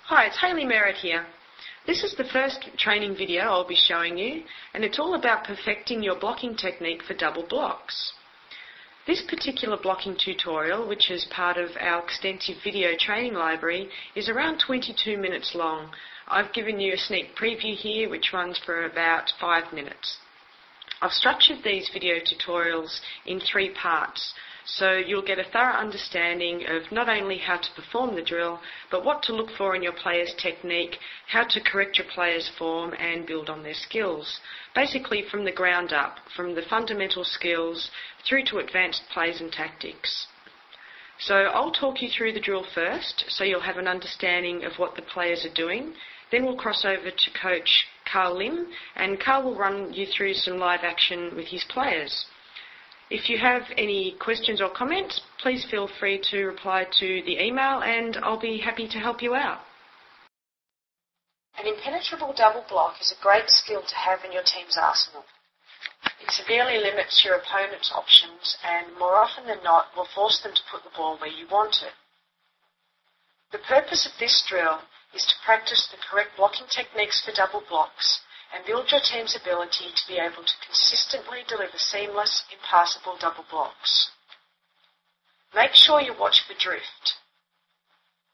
Hi, it's Hayley Merritt here. This is the first training video I'll be showing you, and it's all about perfecting your blocking technique for double blocks. This particular blocking tutorial, which is part of our extensive video training library, is around 22 minutes long. I've given you a sneak preview here, which runs for about 5 minutes. I've structured these video tutorials in 3 parts, so you'll get a thorough understanding of not only how to perform the drill, but what to look for in your player's technique, how to correct your player's form and build on their skills. Basically from the ground up, from the fundamental skills through to advanced plays and tactics. So I'll talk you through the drill first, so you'll have an understanding of what the players are doing. Then we'll cross over to Coach Carl Lim, and Carl will run you through some live action with his players. If you have any questions or comments, please feel free to reply to the email and I'll be happy to help you out. An impenetrable double block is a great skill to have in your team's arsenal. It severely limits your opponent's options and more often than not will force them to put the ball where you want it. The purpose of this drill is to practice the correct blocking techniques for double blocks and build your team's ability to be able to consistently deliver seamless, impassable double blocks. Make sure you watch for drift.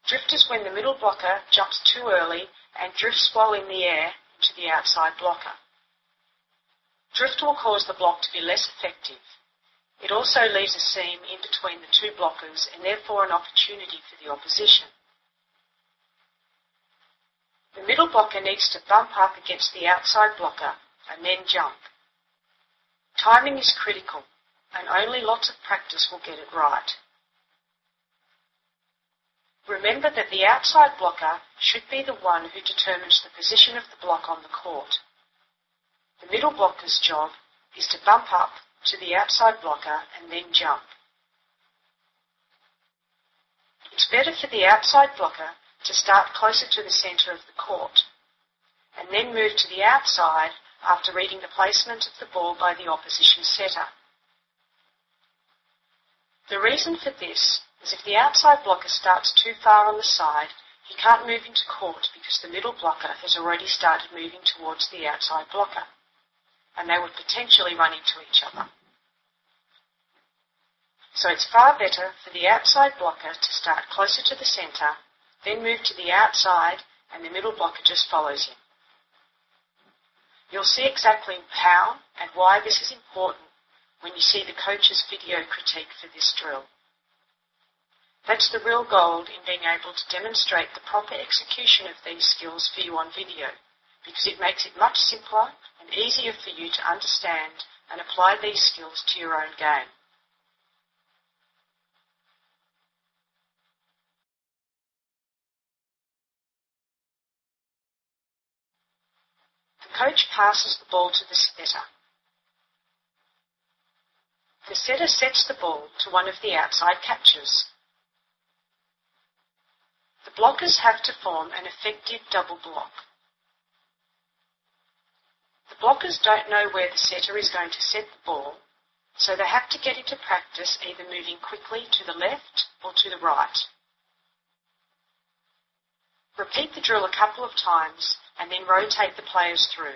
Drift is when the middle blocker jumps too early and drifts while in the air into the outside blocker. Drift will cause the block to be less effective. It also leaves a seam in between the 2 blockers and therefore an opportunity for the opposition. The middle blocker needs to bump up against the outside blocker and then jump. Timing is critical, and only lots of practice will get it right. Remember that the outside blocker should be the one who determines the position of the block on the court. The middle blocker's job is to bump up to the outside blocker and then jump. It's better for the outside blocker to start closer to the centre of the court, and then move to the outside after reading the placement of the ball by the opposition setter. The reason for this is if the outside blocker starts too far on the side, he can't move into court because the middle blocker has already started moving towards the outside blocker, and they would potentially run into each other. So it's far better for the outside blocker to start closer to the centre, then move to the outside, and the middle blocker just follows him. You'll see exactly how and why this is important when you see the coach's video critique for this drill. That's the real gold in being able to demonstrate the proper execution of these skills for you on video, because it makes it much simpler and easier for you to understand and apply these skills to your own game. The coach passes the ball to the setter. The setter sets the ball to one of the outside catchers. The blockers have to form an effective double block. The blockers don't know where the setter is going to set the ball, so they have to get into practice either moving quickly to the left or to the right. Repeat the drill a couple of times and then rotate the players through.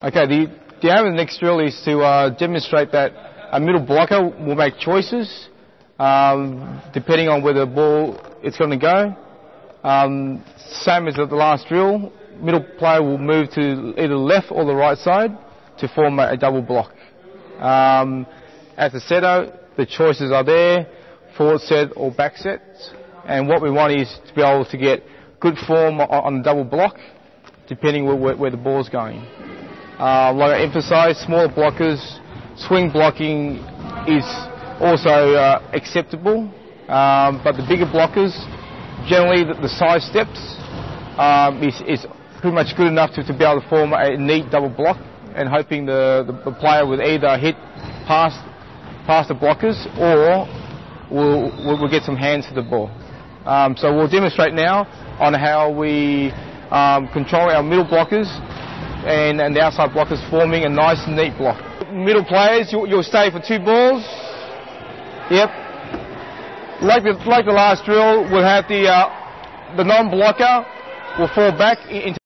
Okay, the aim of the next drill is to demonstrate that a middle blocker will make choices depending on where the ball is going to go. Same as at the last drill, middle player will move to either the left or the right side to form a double block. As a setter, the choices are there, forward set or back set, and what we want is to be able to get good form on the double block depending where the ball's going. Like I emphasise, smaller blockers, swing blocking is also acceptable, but the bigger blockers, generally the side steps is pretty much good enough to be able to form a neat double block, and hoping the player will either hit past the blockers or we'll get some hands to the ball. So we'll demonstrate now on how we control our middle blockers and the outside blockers forming a nice neat block. middle players, you'll stay for 2 balls. Yep. Like the last drill, we'll have the non-blocker will fall back into.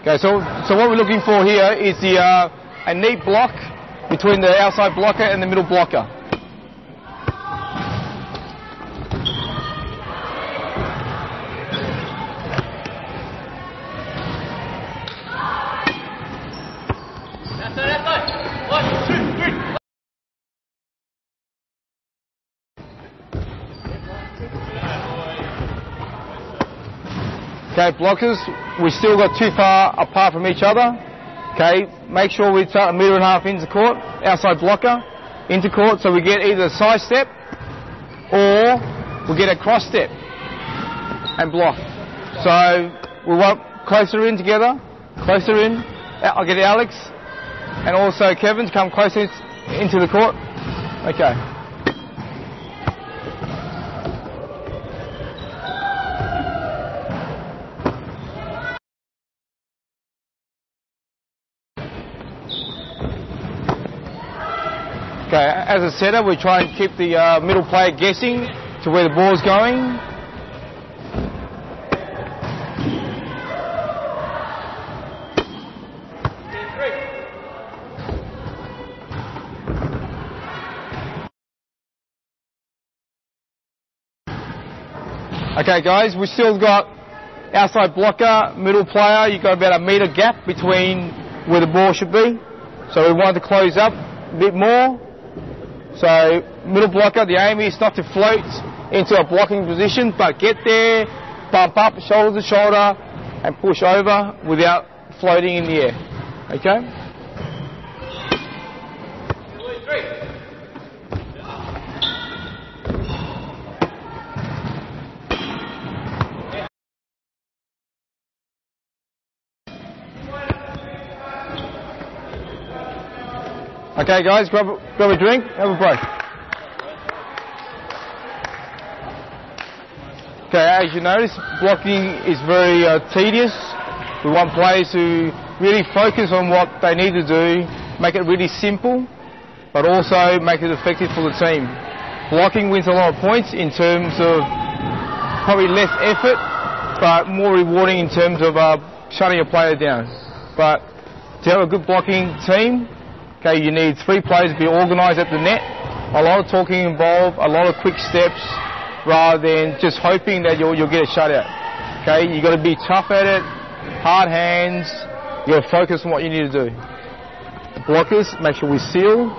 Okay, so what we're looking for here is a neat block between the outside blocker and the middle blocker. Okay, blockers, we still got too far apart from each other. Okay, make sure we start 1.5 meters into court, outside blocker, into court, so we get either a side step or we get a cross step and block. So we want closer in together, closer in. I'll get Alex and also Kevin to come closer into the court. Okay. Okay, as a setter, we try and keep the middle player guessing to where the ball's going. Okay guys, we still got outside blocker, middle player, you've got about 1 metre gap between where the ball should be. So we want to close up a bit more. So middle blocker, the aim is not to float into a blocking position, but get there, bump up, shoulder to shoulder, and push over without floating in the air. Okay? Okay guys, grab a drink, have a break. Okay, as you notice, blocking is very tedious. We want players to really focus on what they need to do, make it really simple, but also make it effective for the team. Blocking wins a lot of points in terms of probably less effort, but more rewarding in terms of shutting a player down. But to have a good blocking team, okay, you need 3 players to be organised at the net. A lot of talking involved, a lot of quick steps, rather than just hoping that you'll get a shutout. Okay, you got to be tough at it, hard hands. You got to focus on what you need to do. Blockers, make sure we seal.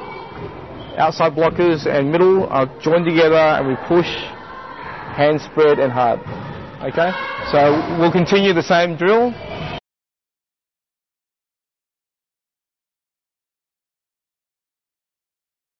Outside blockers and middle are joined together, and we push, hand spread and hard. Okay, so we'll continue the same drill.